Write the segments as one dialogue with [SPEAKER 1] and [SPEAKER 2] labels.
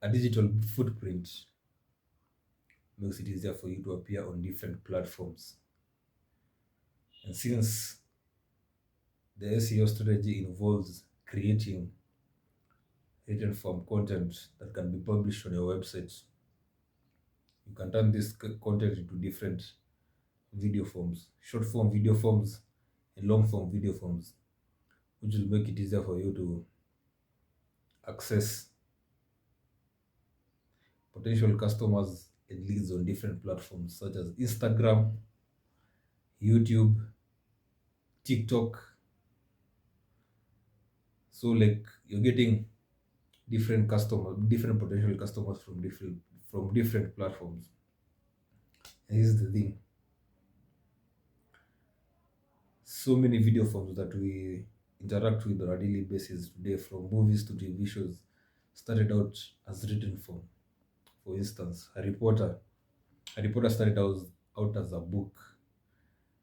[SPEAKER 1] A digital footprint makes it easier for you to appear on different platforms. And since the SEO strategy involves creating written form content that can be published on your website, you can turn this content into different video forms, short form video forms, and long form video forms, which will make it easier for you to access potential customers and leads on different platforms such as Instagram, YouTube, TikTok. So like you're getting different potential customers from different platforms. And here's the thing: so many video forms that we interact with on a daily basis today, from movies to TV shows, started out as written form. For instance, Harry Potter started out as a book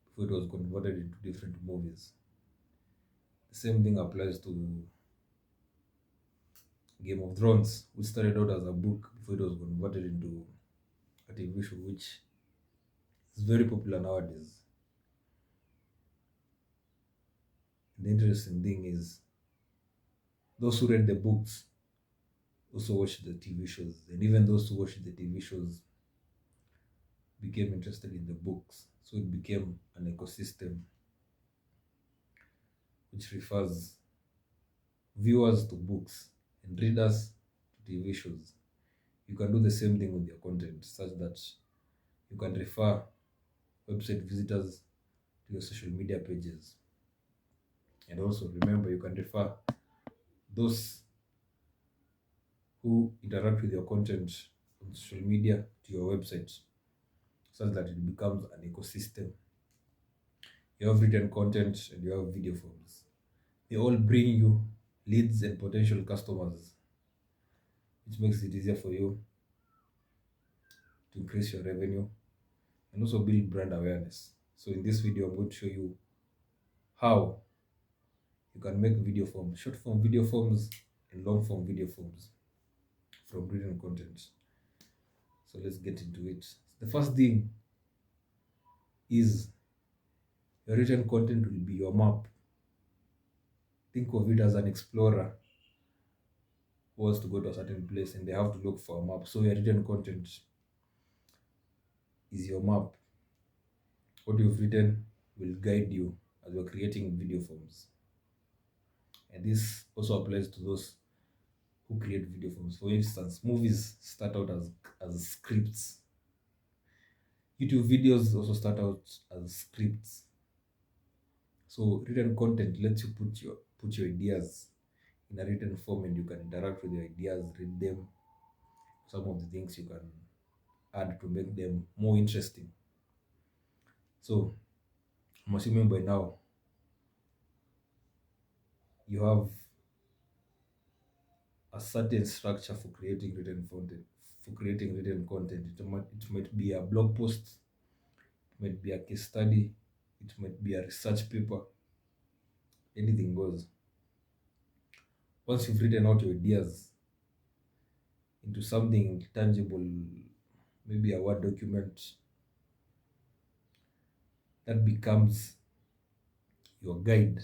[SPEAKER 1] before it was converted into different movies. The same thing applies to Game of Thrones, which started out as a book before it was converted into a TV show, which is very popular nowadays. The interesting thing is those who read the books also watched the TV shows, and even those who watched the TV shows became interested in the books. So it became an ecosystem which refers viewers to books and readers to TV shows. You can do the same thing with your content, such that you can refer website visitors to your social media pages. And also remember, you can refer those who interact with your content on social media to your website, such that it becomes an ecosystem. You have written content and you have video forms. They all bring you leads and potential customers, which makes it easier for you to increase your revenue and also build brand awareness. So in this video, I'm going to show you how you can make video forms, short form video forms and long form video forms from written content. So let's get into it. The first thing is your written content will be your map. Think of it as an explorer who wants to go to a certain place and they have to look for a map. So your written content is your map. What you've written will guide you as you're creating video forms. And this also applies to those who create video forms. For instance, movies start out as scripts. YouTube videos also start out as scripts. So written content lets you put your ideas in a written form, and you can interact with your ideas, read them, some of the things you can add to make them more interesting. So I'm assuming by now you have a certain structure for creating written content. It might be a blog post, it might be a case study, it might be a research paper, anything goes. Once you've written out your ideas into something tangible, maybe a Word document, that becomes your guide.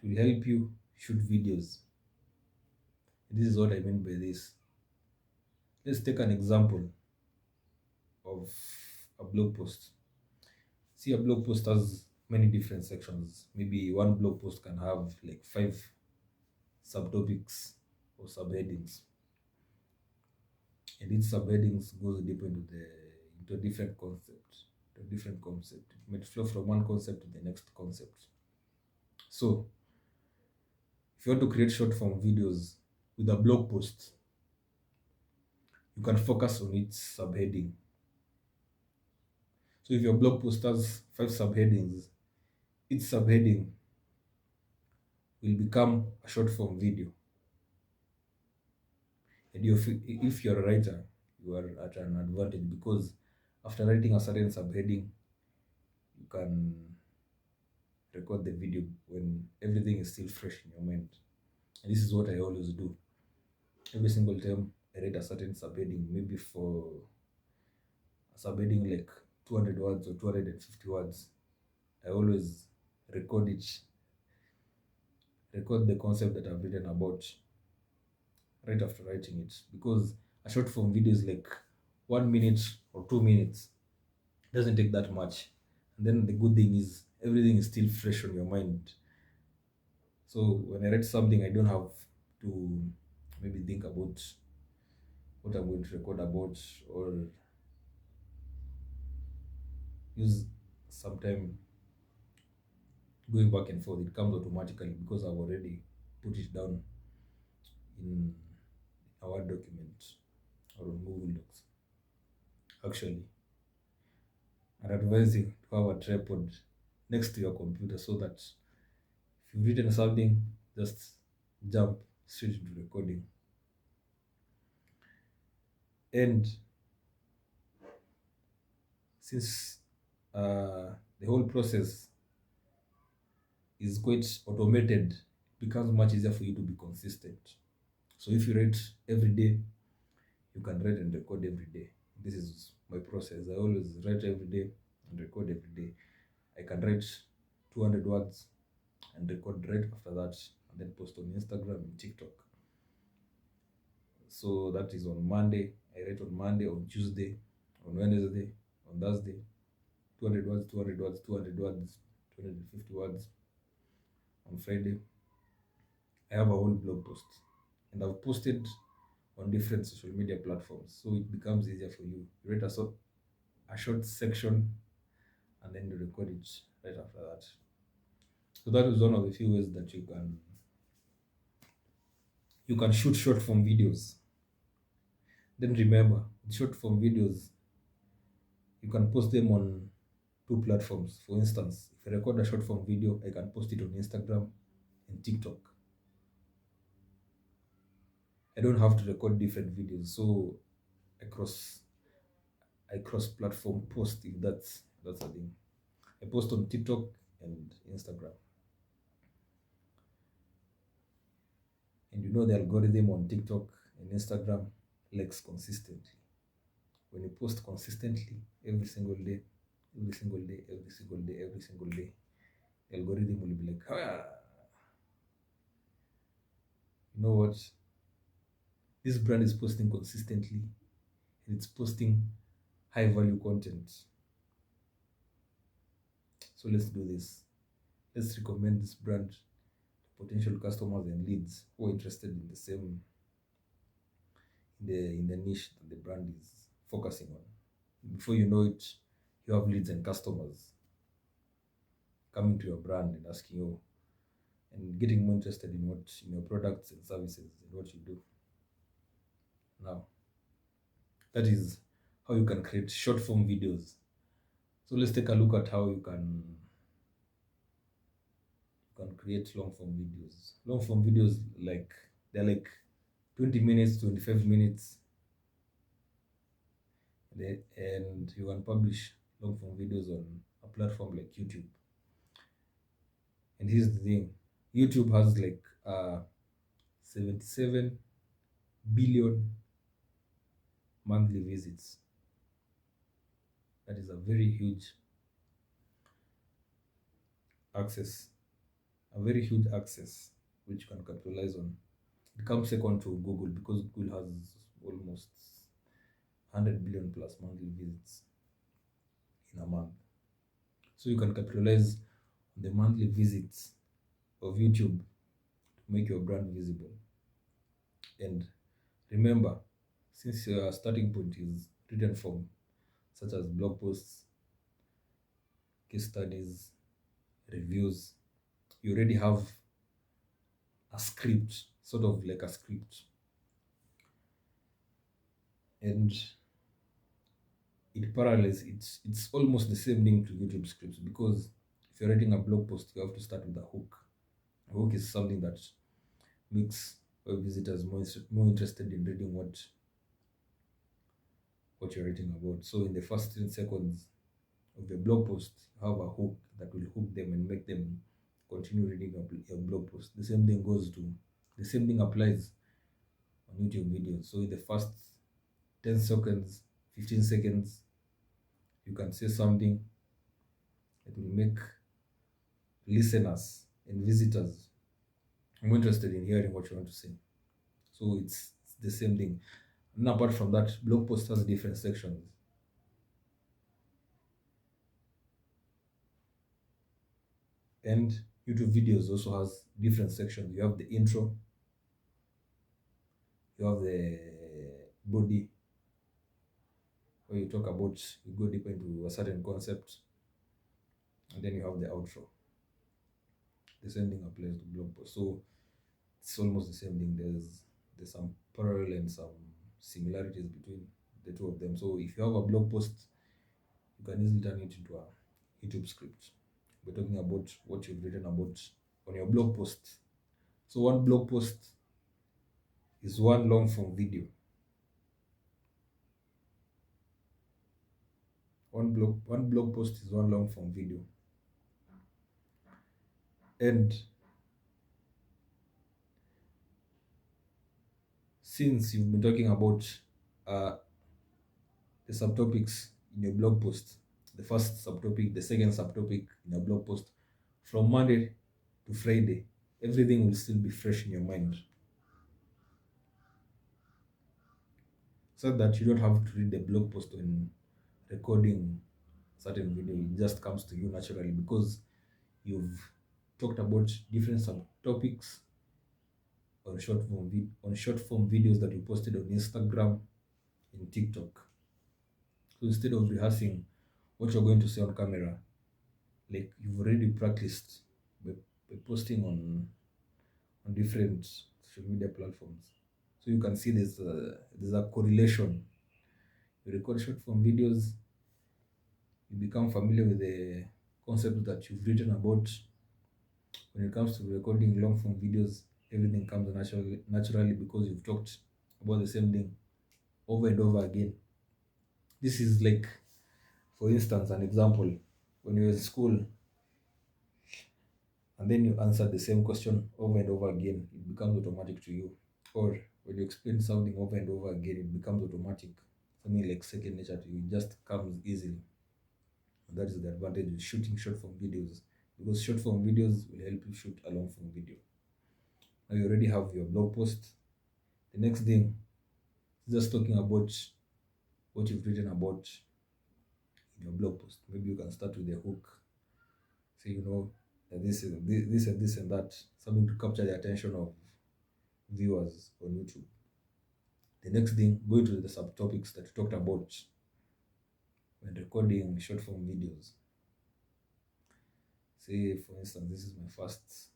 [SPEAKER 1] It will help you shoot videos. This is what I mean by this. Let's take an example of a blog post. See, a blog post has many different sections. Maybe one blog post can have like five subtopics or subheadings, and each subheadings goes deep into a different concept. To a different concept. It might flow from one concept to the next concept. So, if you want to create short form videos with a blog post, you can focus on each subheading. So, if your blog post has five subheadings, each subheading will become a short form video. And if you're a writer, you are at an advantage, because after writing a certain subheading, you can record the video when everything is still fresh in your mind. And this is what I always do. Every single time I write a certain subheading, maybe for a subheading like 200 words or 250 words, I always record it, record the concept that I've written about right after writing it. Because a short form video is like 1 minute or 2 minutes, it doesn't take that much. And then the good thing is everything is still fresh on your mind. So when I write something, I don't have to maybe think about what I'm going to record about or use some time going back and forth. It comes automatically because I've already put it down in a Word document or on Google Docs. Actually, I'd advise you to have a tripod next to your computer so that if you've written something, just jump straight into recording. And since the whole process is quite automated, it becomes much easier for you to be consistent. So if you write every day, you can write and record every day. This is my process. I always write every day and record every day. I can write 200 words and record right after that, and then post on Instagram and TikTok. So that is on Monday. I write on Monday, on Tuesday, on Wednesday, on Thursday. 200 words, 200 words, 200 words, 250 words. On Friday, I have a whole blog post, and I've posted on different social media platforms, so it becomes easier for you. You write a short section and then you record it right after that. So that is one of the few ways that you can shoot short form videos. Then remember, short form videos, you can post them on two platforms. For instance, if I record a short form video, I can post it on Instagram and TikTok. I don't have to record different videos, so I cross I cross platform post, if that's a thing. I post on TikTok and Instagram. And you know the algorithm on TikTok and Instagram likes consistently. When you post consistently every single day, every single day, every single day, every single day, the algorithm will be like, you know what? This brand is posting consistently and it's posting high value content. So let's do this. Let's recommend this brand to potential customers and leads who are interested in the same in the niche that the brand is focusing on. Before you know it, you have leads and customers coming to your brand and asking you and getting more interested in your products and services and what you do. Now, that is how you can create short form videos. So let's take a look at how you can create long form videos. Long form videos, like, they're like 20 minutes, 25 minutes, and you can publish long form videos on a platform like YouTube. And here's the thing, YouTube has like 77 billion monthly visits. That is a very huge access, a very huge access which you can capitalize on. It comes second to Google because Google has almost 100 billion plus monthly visits in a month. So you can capitalize on the monthly visits of YouTube to make your brand visible. And remember, since your starting point is written form, such as blog posts, case studies, reviews, you already have a script, sort of like a script. And it parallels, it's almost the same thing to YouTube scripts, because if you're writing a blog post, you have to start with a hook. A hook is something that makes web visitors more interested in reading what you're writing about. So in the first 10 seconds of the blog post, you have a hook that will hook them and make them continue reading your blog post. The same thing goes to The same thing applies on YouTube videos. So in the first 10 seconds, 15 seconds, you can say something that will make listeners and visitors more interested in hearing what you want to say. So it's the same thing. And apart from that, blog post has different sections. And YouTube videos also has different sections. You have the intro, you have the body, where you talk about, you go deeper into a certain concept, and then you have the outro. The same thing applies to blog post. So it's almost the same thing. There's some parallel and some similarities between the two of them. So if you have a blog post, you can easily turn it into a YouTube script. We're talking about what you've written about on your blog post. So one blog post is one long form video. One blog post is one long form video. And since you've been talking about uh, the subtopics in your blog post, the first subtopic, the second subtopic in your blog post, from Monday to Friday, everything will still be fresh in your mind. So that you don't have to read the blog post when recording certain video. It just comes to you naturally because you've talked about different subtopics on short form videos that you posted on Instagram and TikTok. So instead of rehearsing what you're going to say on camera, like you've already practiced by, by posting on different social media platforms. So you can see there's a correlation. You record short form videos, you become familiar with the concepts that you've written about. When it comes to recording long form videos, everything comes naturally because you've talked about the same thing over and over again. This is like, for instance, an example. When you're in school and then you answer the same question over and over again, it becomes automatic to you. Or when you explain something over and over again, it becomes automatic. Something like second nature to you. It just comes easily. And that is the advantage of shooting short form videos, because short form videos will help you shoot a long form video. Now you already have your blog post. The next thing is just talking about what you've written about in your blog post. Maybe you can start with a hook. Say, that this and this and that, something to capture the attention of viewers on YouTube. The next thing, go into the subtopics that you talked about when recording short form videos. Say, for instance, this is my first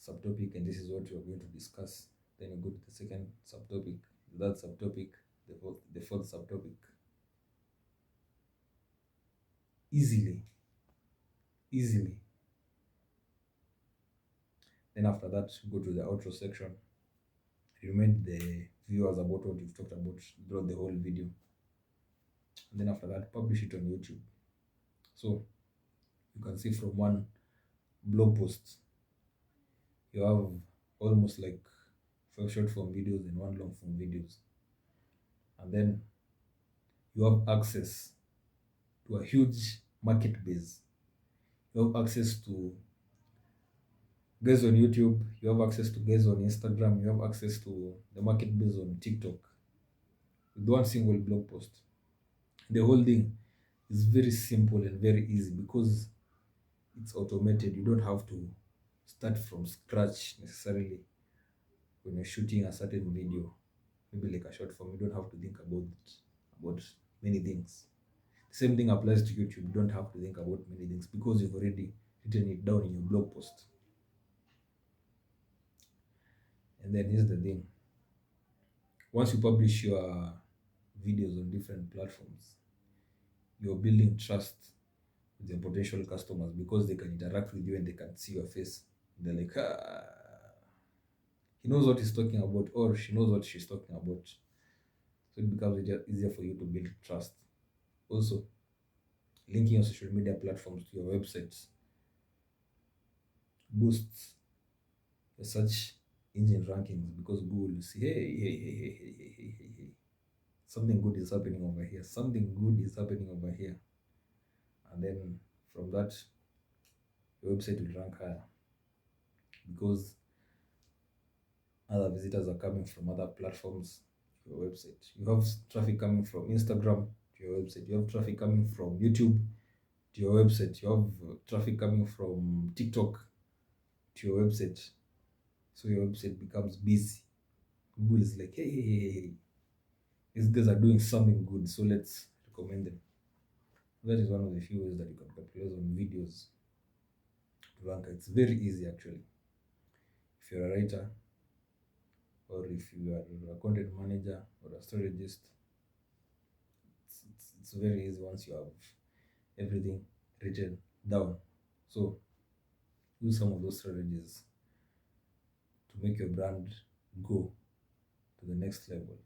[SPEAKER 1] subtopic and this is what we're going to discuss. Then you go to the second subtopic, that subtopic, the fourth subtopic. Easily. Then after that, go to the outro section. Remind the viewers about what you've talked about throughout the whole video. And then after that, publish it on YouTube. So you can see from one blog post, you have almost like 5 short form videos and 1 long form videos. And then you have access to a huge market base. You have access to guys on YouTube, you have access to guys on Instagram, you have access to the market base on TikTok with one single blog post. The whole thing is very simple and very easy because it's automated. You don't have to start from scratch necessarily when you're shooting a certain video, maybe like a short form. You don't have to think about many things. The same thing applies to YouTube. You don't have to think about many things because you've already written it down in your blog post. And then here's the thing. Once you publish your videos on different platforms, you're building trust with your potential customers because they can interact with you and they can see your face. They're like, he knows what he's talking about, or she knows what she's talking about. So it becomes easier for you to build trust. Also, linking your social media platforms to your websites boosts your search engine rankings, because Google will see, hey, something good is happening over here, something good is happening over here. And then from that, your website will rank higher because other visitors are coming from other platforms to your website. You have traffic coming from Instagram to your website. You have traffic coming from YouTube to your website. You have traffic coming from TikTok to your website. So your website becomes busy. Google is like, hey, these guys are doing something good, so let's recommend them. That is one of the few ways that you can capitalize on videos to rank. It's very easy actually. If you're a writer, or if you are a content manager or a strategist, it's very easy once you have everything written down. So use some of those strategies to make your brand go to the next level.